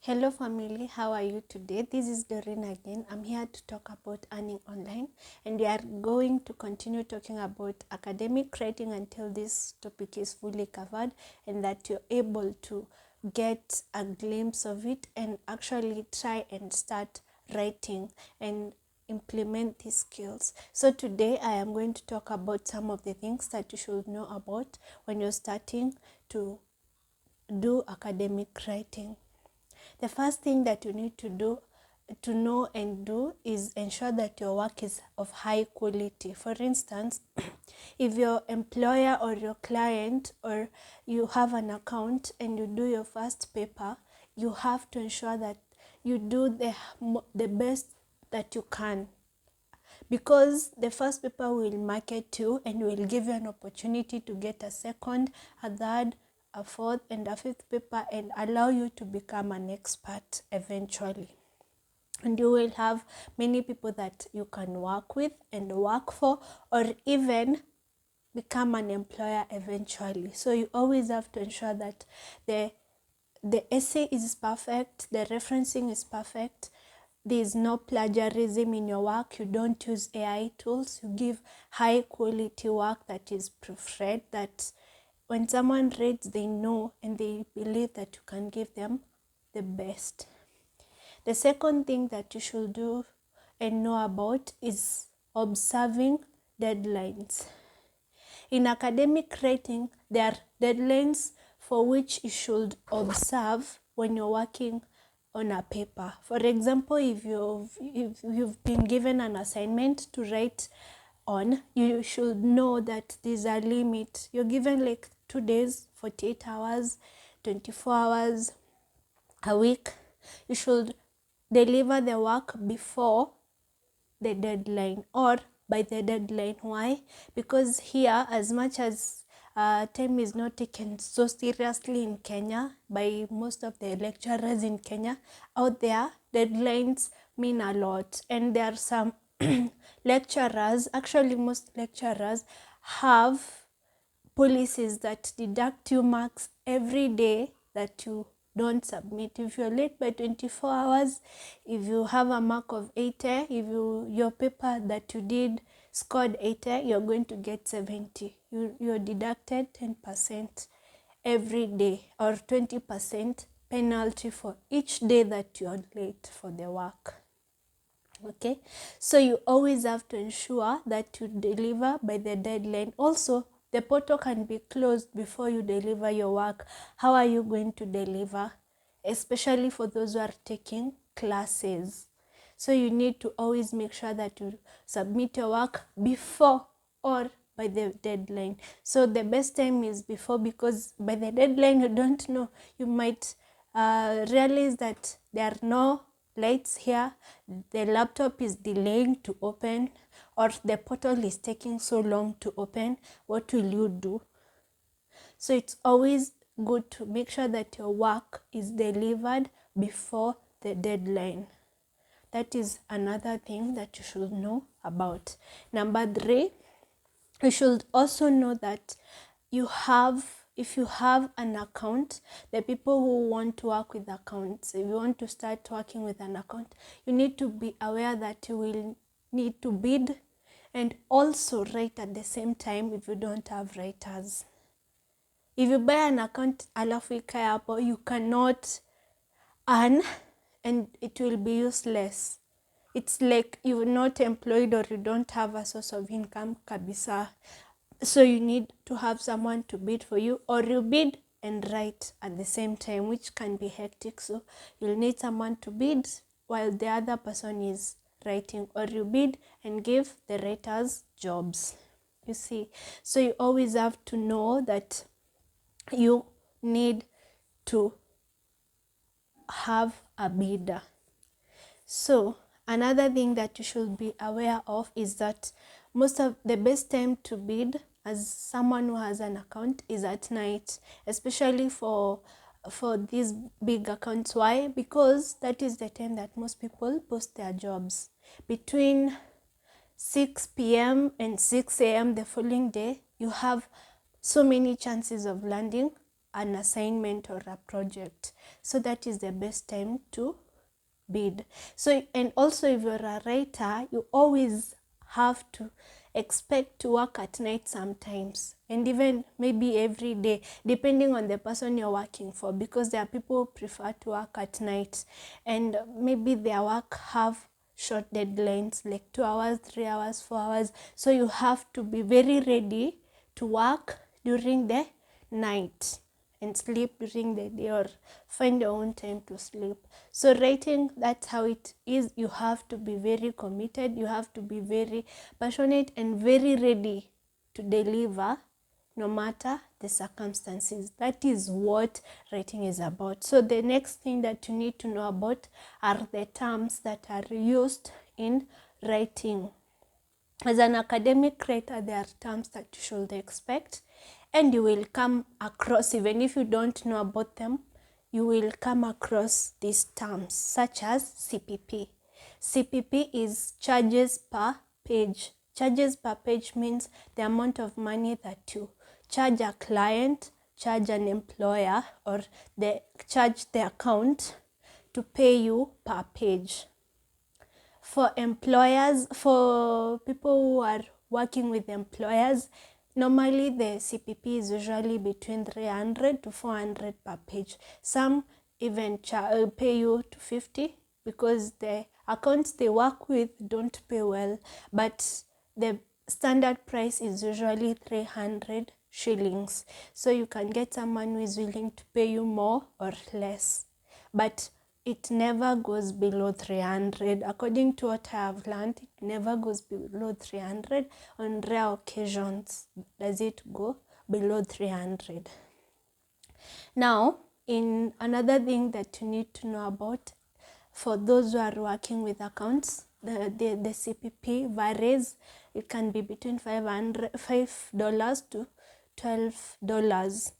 Hello family, how are you today? This is Doreen again. I'm here to talk about earning online, and we are going to continue talking about academic writing until this topic is fully covered and that you're able to get a glimpse of it and actually try and start writing and implement these skills. So today I am going to talk about some of the things that you should know about when you're starting to do academic writing. The first thing that you need to know and do is ensure that your work is of high quality. For instance, if your employer or your client or you have an account and you do your first paper, you have to ensure that you do the best that you can, because the first paper will market you and will give you an opportunity to get a second, a third, a fourth, and a fifth paper, and allow you to become an expert eventually. And you will have many people that you can work with and work for, or even become an employer eventually. So you always have to ensure that the essay is perfect, the referencing is perfect, there is no plagiarism in your work, you don't use AI tools, you give high quality work that is proofread, that when someone reads, they know and they believe that you can give them the best. The second thing that you should do and know about is observing deadlines. In academic writing, there are deadlines for which you should observe when you're working on a paper. For example, if you've been given an assignment to write on, you should know that there's a limit. You're given like 2 days, 48 hours, 24 hours, a week. You should deliver the work before the deadline or by the deadline. Why? Because here, as much as time is not taken so seriously in Kenya by most of the lecturers in Kenya, out there deadlines mean a lot, and there are some lecturers, actually most lecturers have policies that deduct you marks every day that you don't submit. If you're late by 24 hours, if you have a mark of 80, if your paper that you did scored 80, you're going to get 70. You're deducted 10% every day, or 20% penalty for each day that you're late for the work. Okay, so you always have to ensure that you deliver by the deadline. Also, the portal can be closed before you deliver your work. How are you going to deliver? Especially for those who are taking classes. So you need to always make sure that you submit your work before or by the deadline. So the best time is before, because by the deadline you don't know. You might realize that there are no lights here, the laptop is delaying to open, or the portal is taking so long to open. What will you do? So it's always good to make sure that your work is delivered before the deadline. That is another thing that you should know about. Number 3, you should also know that if you have an account, the people who want to work with accounts, if you want to start working with an account, you need to be aware that you will need to bid and also write at the same time if you don't have writers. If you buy an account alafu ikae hapo, you cannot earn and it will be useless. It's like you're not employed or you don't have a source of income kabisa. So you need to have someone to bid for you, or you bid and write at the same time, which can be hectic. So you'll need someone to bid while the other person is writing, or you bid and give the writers jobs. You see, so you always have to know that you need to have a bidder. So another thing that you should be aware of is that most of the best time to bid as someone who has an account is at night, especially for these big accounts. Why? Because that is the time that most people post their jobs. Between 6 p.m. and 6 a.m. the following day, you have so many chances of landing an assignment or a project. So that is the best time to bid. So, and also if you're a writer, you always have to expect to work at night sometimes, and even maybe every day, depending on the person you're working for, because there are people who prefer to work at night, and maybe their work have short deadlines like 2 hours, 3 hours, 4 hours. So you have to be very ready to work during the night and sleep during the day, or find your own time to sleep. So writing, that's how it is. You have to be very committed, you have to be very passionate and very ready to deliver no matter the circumstances. That is what writing is about. So the next thing that you need to know about are the terms that are used in writing. As an academic writer, there are terms that you should expect, and you will come across, even if you don't know about them, you will come across these terms, such as CPP. CPP is charges per page. Charges per page means the amount of money that you charge a client, charge an employer, or charge the account to pay you per page. For employers, for people who are working with employers, normally the CPP is usually between 300 to 400 per page. Some even pay you to 50 because the accounts they work with don't pay well, but the standard price is usually 300 shillings. So you can get someone who is willing to pay you more or less, but it never goes below 300. According to what I have learned, it never goes below 300. On rare occasions does it go below 300. Now, in another thing that you need to know about, for those who are working with accounts, the CPP varies. It can be between $5 to $12,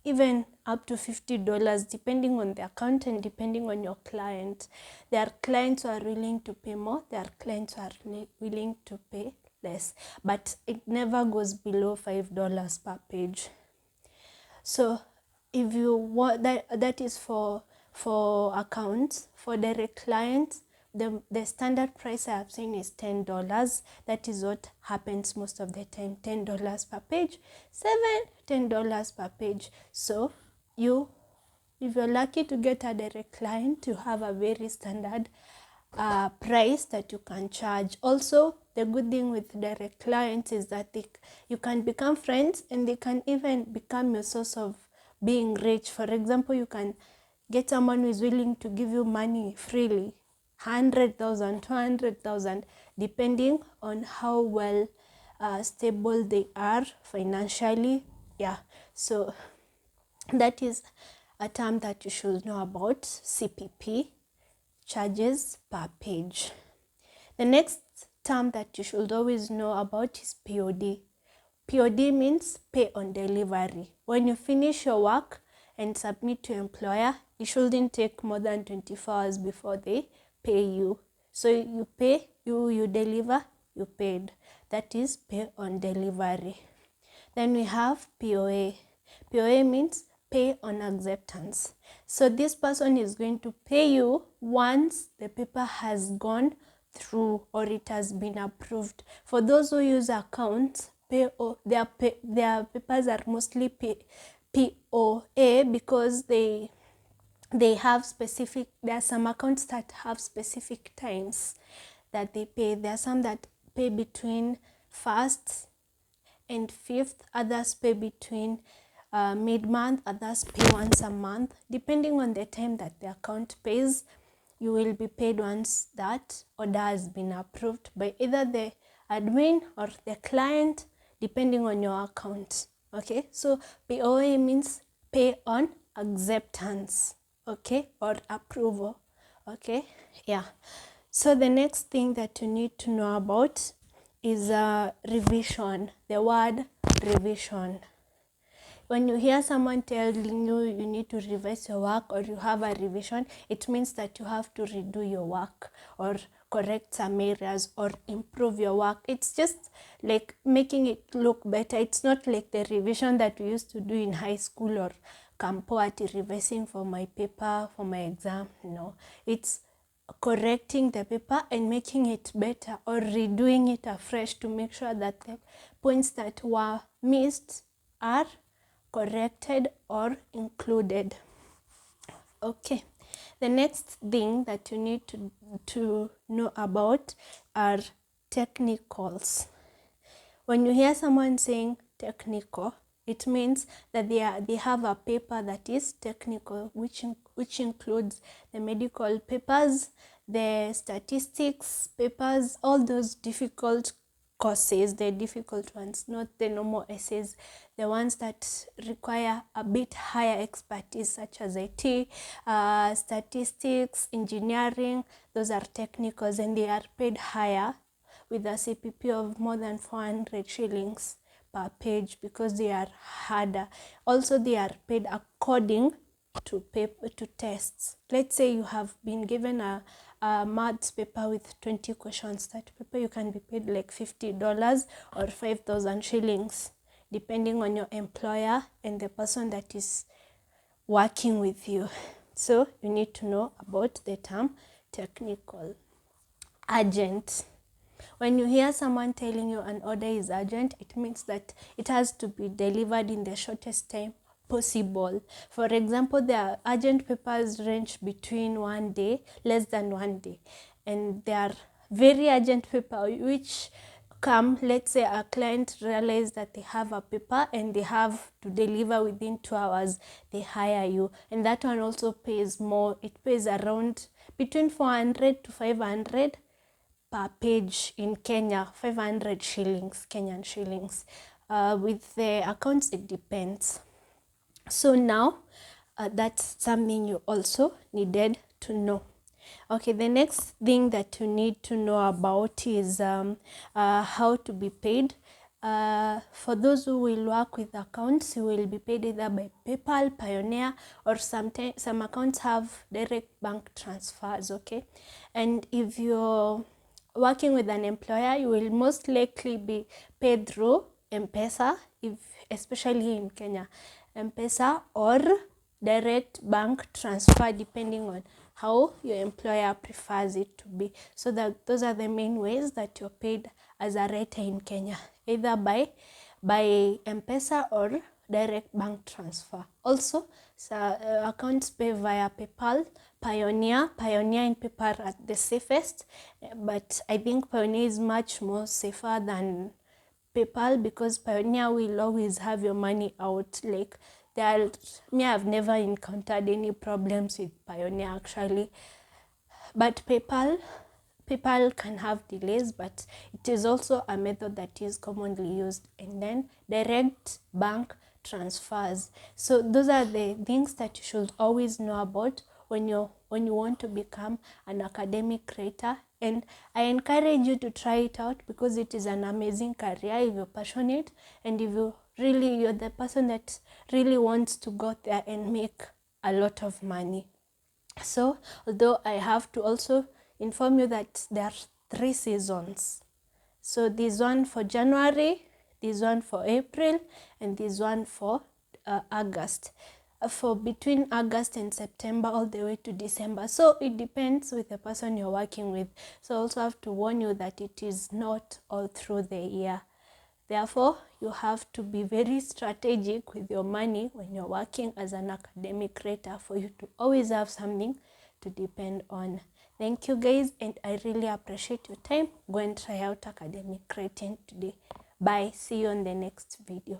even up to $50, depending on the account and depending on your client. There are clients who are willing to pay more, there are clients who are willing to pay less, but it never goes below $5 per page. So if you want that is for accounts. For direct clients, the standard price I have seen is $10. That is what happens most of the time. $10 per page, $10 per page. So if you're lucky to get a direct client, you have a very standard price that you can charge. Also, the good thing with direct clients is that you can become friends, and they can even become your source of being rich. For example, you can get someone who is willing to give you money freely, 100,000, 200,000, depending on how well stable they are financially. Yeah, so that is a term that you should know about, CPP, charges per page. The next term that you should always know about is POD. POD means pay on delivery. When you finish your work and submit to employer, it shouldn't take more than 24 hours before they pay you. So you pay, you deliver, you paid. That is pay on delivery. Then we have POA. POA means pay on acceptance. So this person is going to pay you once the paper has gone through or it has been approved. For those who use accounts, their papers are mostly POA because they have specific, there are some accounts that have specific times that they pay. There are some that pay between 1st and 5th, others pay between mid-month, others pay once a month. Depending on the time that the account pays, you will be paid once that order has been approved by either the admin or the client, depending on your account. Okay, so POA means pay on acceptance, okay, or approval. Okay, yeah. So the next thing that you need to know about is revision. The word revision. When you hear someone telling you you need to revise your work or you have a revision, it means that you have to redo your work or correct some areas or improve your work. It's just like making it look better. It's not like the revision that we used to do in high school or kampoati revising for my paper, for my exam. No, it's correcting the paper and making it better, or redoing it afresh to make sure that the points that were missed are corrected or included. Okay, the next thing that you need to know about are technicals. When you hear someone saying technical, it means that they have a paper that is technical, which includes the medical papers, the statistics papers, all those difficult courses, the difficult ones, not the normal essays, the ones that require a bit higher expertise, such as IT, statistics, engineering. Those are technicals, and they are paid higher with a CPP of more than 400 shillings per page, because they are harder. Also, they are paid according to tests. Let's say you have been given a maths paper with 20 questions. That paper you can be paid like $50 or 5,000 shillings, depending on your employer and the person that is working with you. So you need to know about the term technical. Urgent. When you hear someone telling you an order is urgent, it means that it has to be delivered in the shortest time possible. For example, the urgent papers range between 1 day, less than 1 day, and there are very urgent paper which come, let's say a client realize that they have a paper and they have to deliver within 2 hours, they hire you, and that one also pays more. It pays around between 400 to 500 per page in Kenya, 500 shillings, Kenyan shillings. With the accounts, it depends. So now, that's something you also needed to know. Okay, the next thing that you need to know about is how to be paid. For those who will work with accounts, you will be paid either by PayPal, Payoneer, or some accounts have direct bank transfers, okay? And if you're working with an employer, you will most likely be paid through M-Pesa, especially in Kenya, M-Pesa or direct bank transfer, depending on how your employer prefers it to be. So that those are the main ways that you're paid as a writer in Kenya, either by M-Pesa or direct bank transfer. Also, accounts pay via PayPal, Payoneer and PayPal are the safest, but I think Payoneer is much more safer than PayPal, because Payoneer will always have your money out. Like, I've never encountered any problems with Payoneer actually, but PayPal can have delays, but it is also a method that is commonly used. And then direct bank transfers. So those are the things that you should always know about when you want to become an academic writer. And I encourage you to try it out, because it is an amazing career if you're passionate, and if you're the person that really wants to go there and make a lot of money. So although I have to also inform you that there are 3 seasons. So this one for January, this one for April, and this one for August. For between August and September all the way to December. So it depends with the person you're working with. So I also have to warn you that it is not all through the year. Therefore, you have to be very strategic with your money when you're working as an academic writer, for you to always have something to depend on. Thank you guys, and I really appreciate your time. Go and try out academic writing today. Bye. See you on the next video.